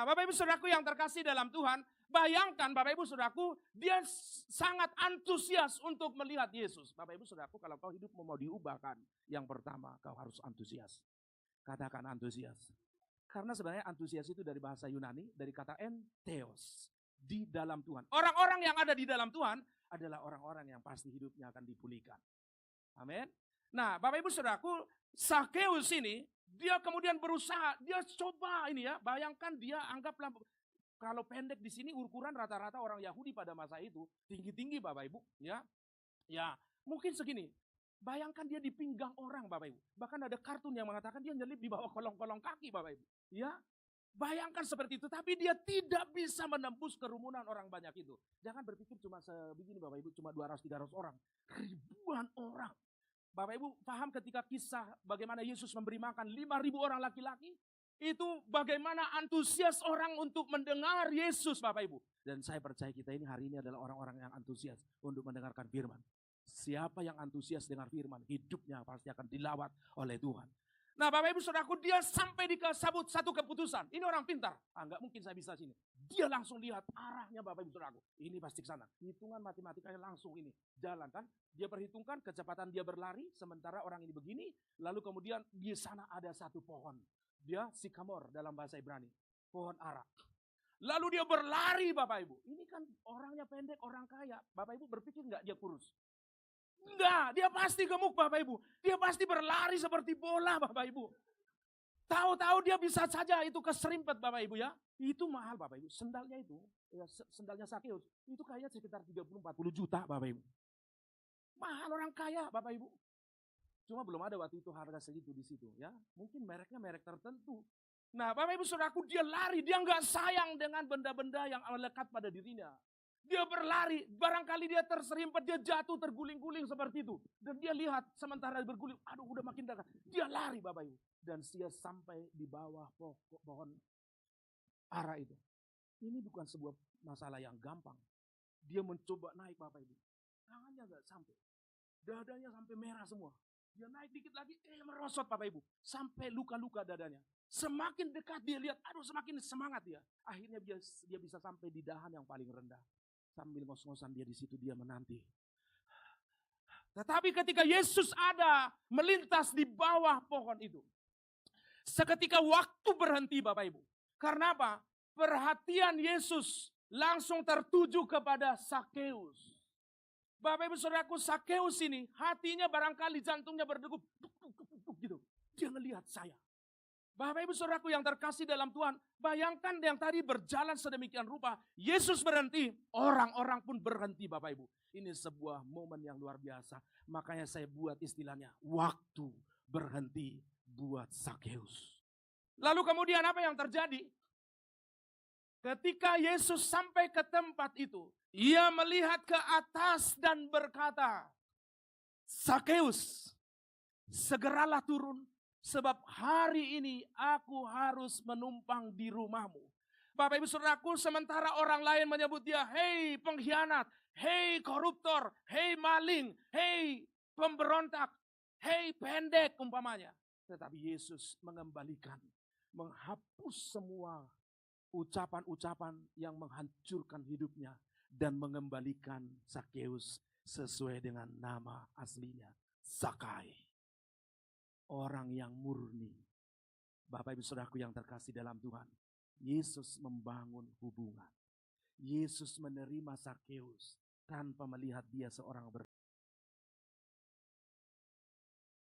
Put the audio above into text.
Bapak Ibu Saudaraku yang terkasih dalam Tuhan, bayangkan Bapak Ibu Saudaraku, dia sangat antusias untuk melihat Yesus. Bapak Ibu Saudaraku, kalau kau hidup mau diubahkan, yang pertama kau harus antusias. Katakan antusias. Karena sebenarnya antusias itu dari bahasa Yunani, dari kata entheos, di dalam Tuhan. Orang-orang yang ada di dalam Tuhan adalah orang-orang yang pasti hidupnya akan dipulihkan. Amin. Nah, Bapak Ibu Saudaraku, Sakeus ini, dia kemudian berusaha, dia coba ini ya, bayangkan dia anggaplah, kalau pendek di sini ukuran rata-rata orang Yahudi pada masa itu, tinggi-tinggi Bapak Ibu, ya. Ya, mungkin segini. Bayangkan dia di pinggang orang Bapak Ibu. Bahkan ada kartun yang mengatakan dia nyelip di bawah kolong-kolong kaki Bapak Ibu. Ya, bayangkan seperti itu, tapi dia tidak bisa menembus kerumunan orang banyak itu. Jangan berpikir cuma sebegini Bapak Ibu, cuma 200-300 orang. Ribuan orang. Bapak Ibu paham ketika kisah bagaimana Yesus memberi makan 5.000 orang laki-laki? Itu bagaimana antusias orang untuk mendengar Yesus Bapak Ibu. Dan saya percaya kita ini hari ini adalah orang-orang yang antusias untuk mendengarkan firman. Siapa yang antusias dengar firman, hidupnya pasti akan dilawat oleh Tuhan. Nah Bapak Ibu Saudaraku, dia sampai di satu keputusan. Ini orang pintar. Enggak mungkin saya bisa sini. Dia langsung lihat arahnya Bapak Ibu Saudaraku. Ini pasti ke sana. Hitungan matematikanya langsung ini. Jalan kan. Dia perhitungkan kecepatan dia berlari. Sementara orang ini begini. Lalu kemudian di sana ada satu pohon. Dia sikamor dalam bahasa Ibrani. Pohon ara. Lalu dia berlari Bapak Ibu. Ini kan orangnya pendek, orang kaya. Bapak Ibu berpikir enggak dia kurus? Enggak, dia pasti gemuk Bapak Ibu. Dia pasti berlari seperti bola Bapak Ibu. Tahu-tahu dia bisa saja itu keserimpet Bapak Ibu ya. Itu mahal Bapak Ibu. Sendalnya itu, ya, sendalnya Sakeus, itu kayaknya sekitar 30-40 juta Bapak Ibu. Mahal orang kaya Bapak Ibu. Cuma belum ada waktu itu harga segitu di situ ya. Mungkin mereknya merek tertentu. Nah Bapak Ibu Saudaraku, dia lari, dia nggak sayang dengan benda-benda yang melekat pada dirinya. Dia berlari, barangkali dia terserimpet, dia jatuh terguling-guling seperti itu. Dan dia lihat sementara berguling, aduh udah makin dekat. Dia lari Bapak Ibu. Dan dia sampai di bawah pohon ara itu. Ini bukan sebuah masalah yang gampang. Dia mencoba naik Bapak Ibu. Tangannya gak sampai. Dadanya sampai merah semua. Dia naik dikit lagi, merosot Bapak Ibu. Sampai luka-luka dadanya. Semakin dekat dia lihat, aduh semakin semangat dia. Akhirnya dia bisa sampai di dahan yang paling rendah. Sambil ngos-ngosan dia di situ, dia menanti. Tetapi ketika Yesus ada melintas di bawah pohon itu, seketika waktu berhenti Bapak Ibu. Karena apa? Perhatian Yesus langsung tertuju kepada Sakeus. Bapak Ibu Saudaraku, Sakeus ini hatinya barangkali jantungnya berdegup gitu. Dia ngelihat saya. Bapak Ibu Saudaraku yang terkasih dalam Tuhan, bayangkan yang tadi berjalan sedemikian rupa, Yesus berhenti, orang-orang pun berhenti Bapak Ibu. Ini sebuah momen yang luar biasa. Makanya saya buat istilahnya, waktu berhenti buat Sakeus. Lalu kemudian apa yang terjadi? Ketika Yesus sampai ke tempat itu, ia melihat ke atas dan berkata, Sakeus, segeralah turun. Sebab hari ini aku harus menumpang di rumahmu. Bapak Ibu Saudaraku, sementara orang lain menyebut dia, hei pengkhianat, hei koruptor, hei maling, hei pemberontak, hei pendek umpamanya. Tetapi Yesus mengembalikan, menghapus semua ucapan-ucapan yang menghancurkan hidupnya. Dan mengembalikan Sakeus sesuai dengan nama aslinya, Zakai. Orang yang murni. Bapak Ibu Saudaraku yang terkasih dalam Tuhan. Yesus membangun hubungan. Yesus menerima Sakeus tanpa melihat dia seorang